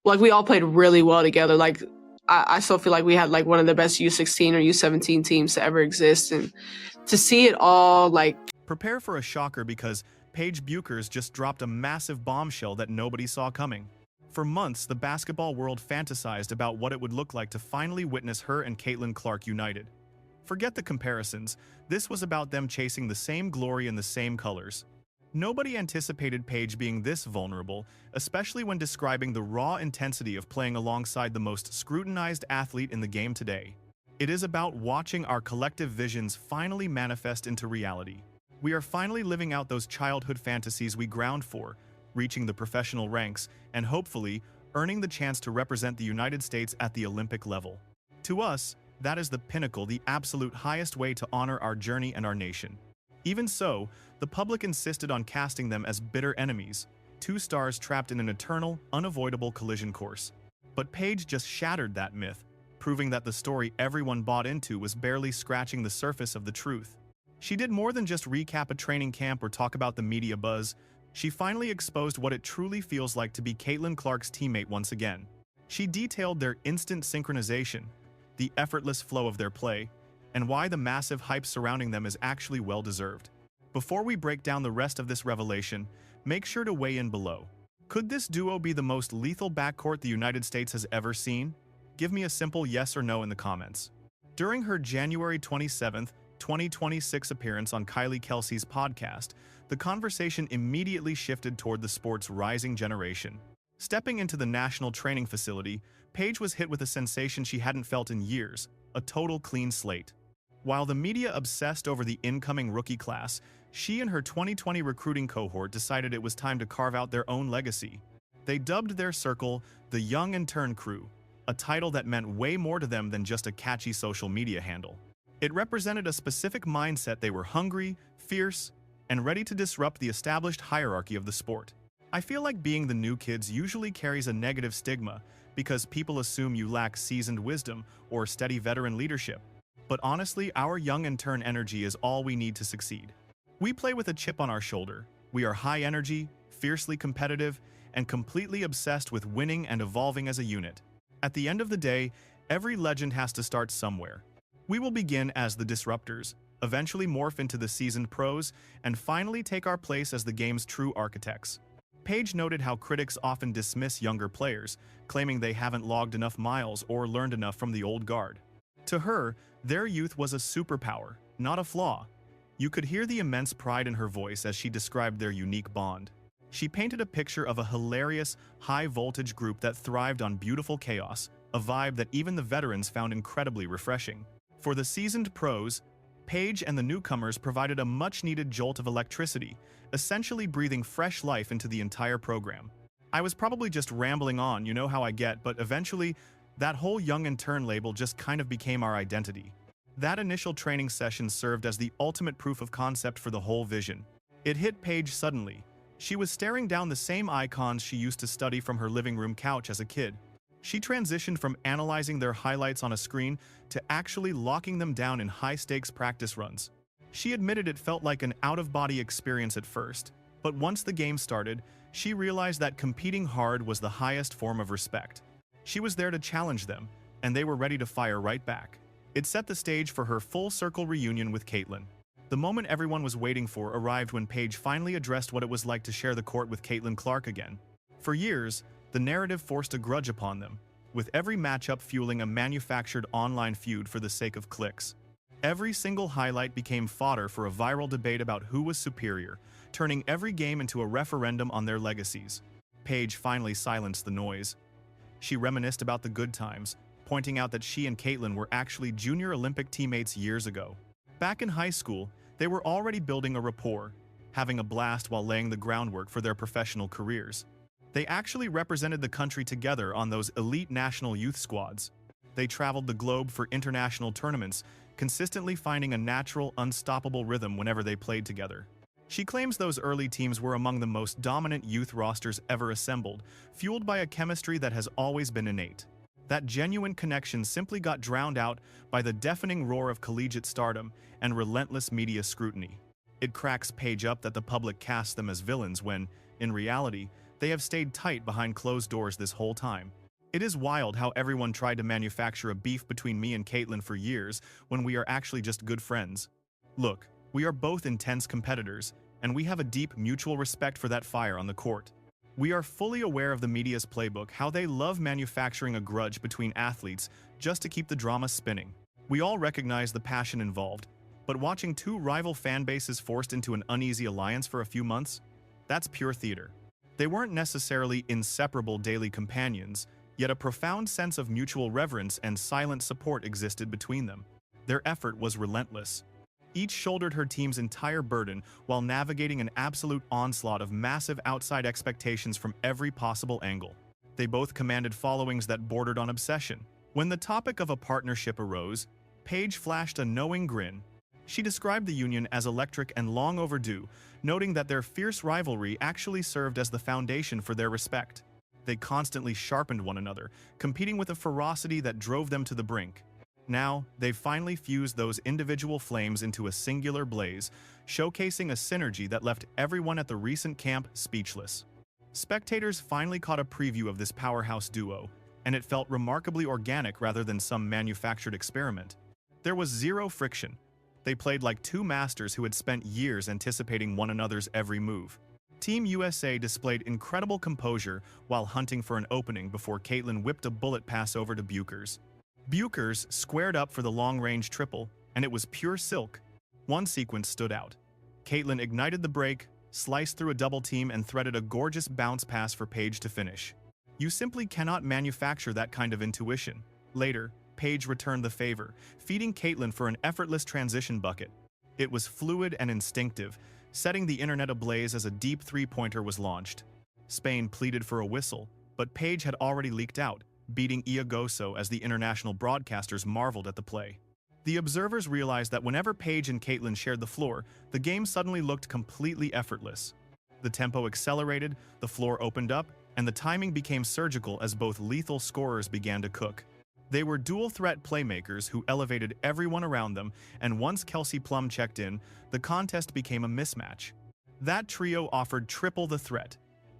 like we all played really well together. Like I still feel like we had like one of the best U16 or U17 teams to ever exist, and to see it all like Prepare for a shocker because Paige Bueckers just dropped a massive bombshell that nobody saw coming. For months, the basketball world fantasized about what it would look like to finally witness her and Caitlin Clark united. Forget the comparisons, this was about them chasing the same glory in the same colors. Nobody anticipated Paige being this vulnerable, especially when describing the raw intensity of playing alongside the most scrutinized athlete in the game today. It is about watching our collective visions finally manifest into reality. We are finally living out those childhood fantasies we ground for, reaching the professional ranks, and hopefully, earning the chance to represent the United States at the Olympic level. To us, that is the pinnacle, the absolute highest way to honor our journey and our nation. Even so, the public insisted on casting them as bitter enemies, two stars trapped in an eternal, unavoidable collision course. But Paige just shattered that myth, proving that the story everyone bought into was barely scratching the surface of the truth. She did more than just recap a training camp or talk about the media buzz. She finally exposed what it truly feels like to be Caitlin Clark's teammate once again. She detailed their instant synchronization, the effortless flow of their play, and why the massive hype surrounding them is actually well-deserved. Before we break down the rest of this revelation, make sure to weigh in below. Could this duo be the most lethal backcourt the United States has ever seen? Give me a simple yes or no in the comments. During her January 27, 2026 appearance on Kylie Kelsey's podcast, the conversation immediately shifted toward the sport's rising generation. Stepping into the national training facility, Paige was hit with a sensation she hadn't felt in years, a total clean slate. While the media obsessed over the incoming rookie class, she and her 2020 recruiting cohort decided it was time to carve out their own legacy. They dubbed their circle the Young Intern Crew, a title that meant way more to them than just a catchy social media handle. It represented a specific mindset. They were hungry, fierce, and ready to disrupt the established hierarchy of the sport. I feel like being the new kids usually carries a negative stigma because people assume you lack seasoned wisdom or steady veteran leadership. But honestly, our young intern energy is all we need to succeed. We play with a chip on our shoulder. We are high energy, fiercely competitive, and completely obsessed with winning and evolving as a unit. At the end of the day, every legend has to start somewhere. We will begin as the disruptors, eventually morph into the seasoned pros, and finally take our place as the game's true architects. Paige noted how critics often dismiss younger players, claiming they haven't logged enough miles or learned enough from the old guard. To her, their youth was a superpower, not a flaw. You could hear the immense pride in her voice as she described their unique bond. She painted a picture of a hilarious, high-voltage group that thrived on beautiful chaos, a vibe that even the veterans found incredibly refreshing. For the seasoned pros, Paige and the newcomers provided a much-needed jolt of electricity, essentially breathing fresh life into the entire program. I was probably just rambling on, you know how I get, but eventually, that whole young intern label just kind of became our identity. That initial training session served as the ultimate proof of concept for the whole vision. It hit Paige suddenly. She was staring down the same icons she used to study from her living room couch as a kid. She transitioned from analyzing their highlights on a screen to actually locking them down in high-stakes practice runs. She admitted it felt like an out-of-body experience at first, but once the game started, she realized that competing hard was the highest form of respect. She was there to challenge them, and they were ready to fire right back. It set the stage for her full-circle reunion with Caitlin. The moment everyone was waiting for arrived when Paige finally addressed what it was like to share the court with Caitlin Clark again. For years, the narrative forced a grudge upon them, with every matchup fueling a manufactured online feud for the sake of clicks. Every single highlight became fodder for a viral debate about who was superior, turning every game into a referendum on their legacies. Paige finally silenced the noise. She reminisced about the good times, pointing out that she and Caitlin were actually junior Olympic teammates years ago. Back in high school, they were already building a rapport, having a blast while laying the groundwork for their professional careers. They actually represented the country together on those elite national youth squads. They traveled the globe for international tournaments, consistently finding a natural, unstoppable rhythm whenever they played together. She claims those early teams were among the most dominant youth rosters ever assembled, fueled by a chemistry that has always been innate. That genuine connection simply got drowned out by the deafening roar of collegiate stardom and relentless media scrutiny. It cracks Paige up that the public casts them as villains when, in reality, They have stayed tight behind closed doors this whole time. It is wild how everyone tried to manufacture a beef between me and Caitlyn for years when we are actually just good friends. Look, we are both intense competitors, and we have a deep mutual respect for that fire on the court. We are fully aware of the media's playbook, how they love manufacturing a grudge between athletes just to keep the drama spinning. We all recognize the passion involved, but watching two rival fan bases forced into an uneasy alliance for a few months? That's pure theater. They weren't necessarily inseparable daily companions, yet a profound sense of mutual reverence and silent support existed between them. Their effort was relentless. Each shouldered her team's entire burden while navigating an absolute onslaught of massive outside expectations from every possible angle. They both commanded followings that bordered on obsession. When the topic of a partnership arose, Paige flashed a knowing grin. She described the union as electric and long overdue, noting that their fierce rivalry actually served as the foundation for their respect. They constantly sharpened one another, competing with a ferocity that drove them to the brink. Now, they've finally fused those individual flames into a singular blaze, showcasing a synergy that left everyone at the recent camp speechless. Spectators finally caught a preview of this powerhouse duo, and it felt remarkably organic rather than some manufactured experiment. There was zero friction. They played like two masters who had spent years anticipating one another's every move. Team USA displayed incredible composure while hunting for an opening before Caitlyn whipped a bullet pass over to Bueckers. Bueckers squared up for the long-range triple, and it was pure silk. One sequence stood out. Caitlyn ignited the break, sliced through a double team, and threaded a gorgeous bounce pass for Paige to finish. You simply cannot manufacture that kind of intuition. Later, Paige returned the favor, feeding Caitlyn for an effortless transition bucket. It was fluid and instinctive, setting the internet ablaze as a deep three-pointer was launched. Spain pleaded for a whistle, but Paige had already leaked out, beating Iagoso as the international broadcasters marveled at the play. The observers realized that whenever Paige and Caitlyn shared the floor, the game suddenly looked completely effortless. The tempo accelerated, the floor opened up, and the timing became surgical as both lethal scorers began to cook. They were dual-threat playmakers who elevated everyone around them, and once Kelsey Plum checked in, the contest became a mismatch. That trio offered triple the threat.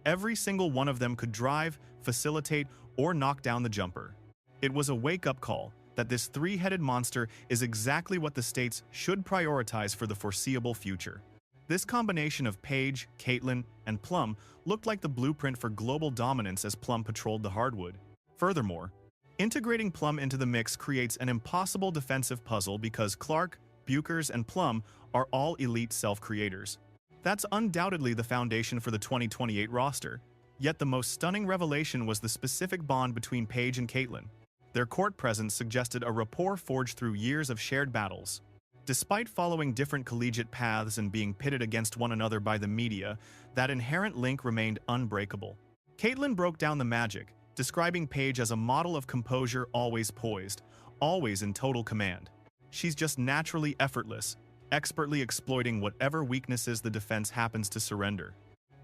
Every single one of them could drive, facilitate, or knock down the jumper. It was a wake-up call that this three-headed monster is exactly what the States should prioritize for the foreseeable future. This combination of Paige, Caitlyn, and Plum looked like the blueprint for global dominance as Plum patrolled the hardwood. Furthermore, integrating Plum into the mix creates an impossible defensive puzzle because Clark, Bueckers, and Plum are all elite self-creators. That's undoubtedly the foundation for the 2028 roster. Yet the most stunning revelation was the specific bond between Paige and Caitlyn. Their court presence suggested a rapport forged through years of shared battles. Despite following different collegiate paths and being pitted against one another by the media, that inherent link remained unbreakable. Caitlyn broke down the magic, describing Paige as a model of composure, always poised, always in total command. She's just naturally effortless, expertly exploiting whatever weaknesses the defense happens to surrender.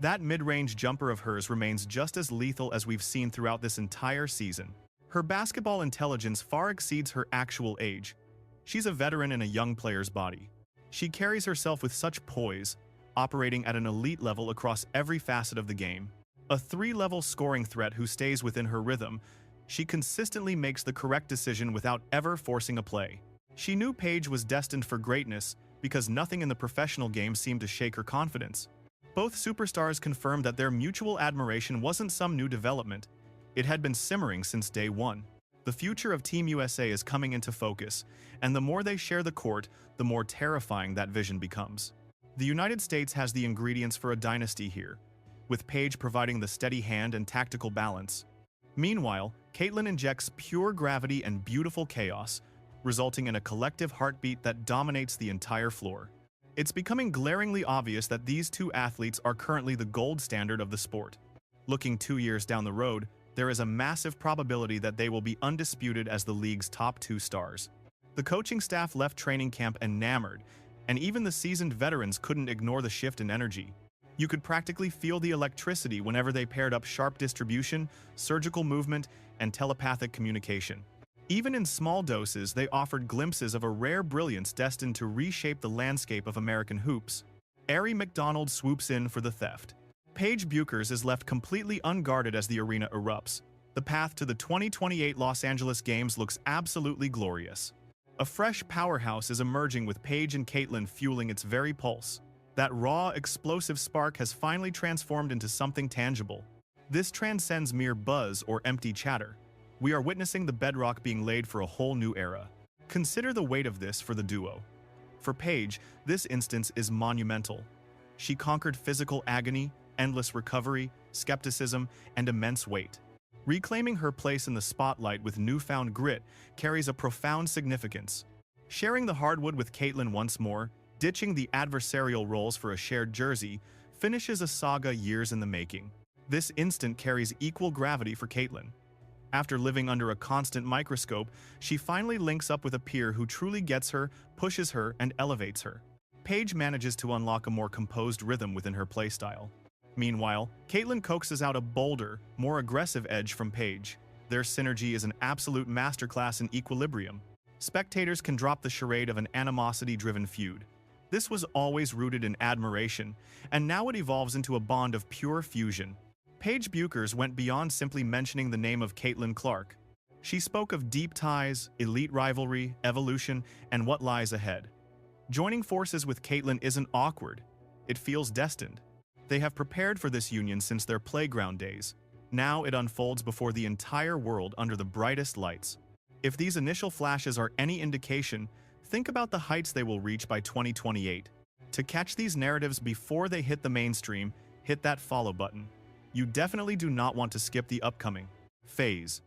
That mid-range jumper of hers remains just as lethal as we've seen throughout this entire season. Her basketball intelligence far exceeds her actual age. She's a veteran in a young player's body. She carries herself with such poise, operating at an elite level across every facet of the game. A three-level scoring threat who stays within her rhythm, she consistently makes the correct decision without ever forcing a play. She knew Paige was destined for greatness because nothing in the professional game seemed to shake her confidence. Both superstars confirmed that their mutual admiration wasn't some new development. It had been simmering since day one. The future of Team USA is coming into focus, and the more they share the court, the more terrifying that vision becomes. The United States has the ingredients for a dynasty here, with Paige providing the steady hand and tactical balance. Meanwhile, Caitlyn injects pure gravity and beautiful chaos, resulting in a collective heartbeat that dominates the entire floor. It's becoming glaringly obvious that these two athletes are currently the gold standard of the sport. Looking 2 years down the road, there is a massive probability that they will be undisputed as the league's top two stars. The coaching staff left training camp enamored, and even the seasoned veterans couldn't ignore the shift in energy. You could practically feel the electricity whenever they paired up sharp distribution, surgical movement, and telepathic communication. Even in small doses, they offered glimpses of a rare brilliance destined to reshape the landscape of American hoops. Arie McDonald swoops in for the theft. Paige Bueckers is left completely unguarded as the arena erupts. The path to the 2028 Los Angeles Games looks absolutely glorious. A fresh powerhouse is emerging with Paige and Caitlyn fueling its very pulse. That raw, explosive spark has finally transformed into something tangible. This transcends mere buzz or empty chatter. We are witnessing the bedrock being laid for a whole new era. Consider the weight of this for the duo. For Paige, this instance is monumental. She conquered physical agony, endless recovery, skepticism, and immense weight. Reclaiming her place in the spotlight with newfound grit carries a profound significance. Sharing the hardwood with Caitlyn once more, ditching the adversarial roles for a shared jersey, finishes a saga years in the making. This instant carries equal gravity for Caitlyn. After living under a constant microscope, she finally links up with a peer who truly gets her, pushes her, and elevates her. Paige manages to unlock a more composed rhythm within her playstyle. Meanwhile, Caitlyn coaxes out a bolder, more aggressive edge from Paige. Their synergy is an absolute masterclass in equilibrium. Spectators can drop the charade of an animosity-driven feud. This was always rooted in admiration, and now it evolves into a bond of pure fusion. Paige Bueckers went beyond simply mentioning the name of Caitlin Clark. She spoke of deep ties, elite rivalry, evolution, and what lies ahead. Joining forces with Caitlyn isn't awkward. It feels destined. They have prepared for this union since their playground days. Now it unfolds before the entire world under the brightest lights. If these initial flashes are any indication, think about the heights they will reach by 2028. To catch these narratives before they hit the mainstream, hit that follow button. You definitely do not want to skip the upcoming phase.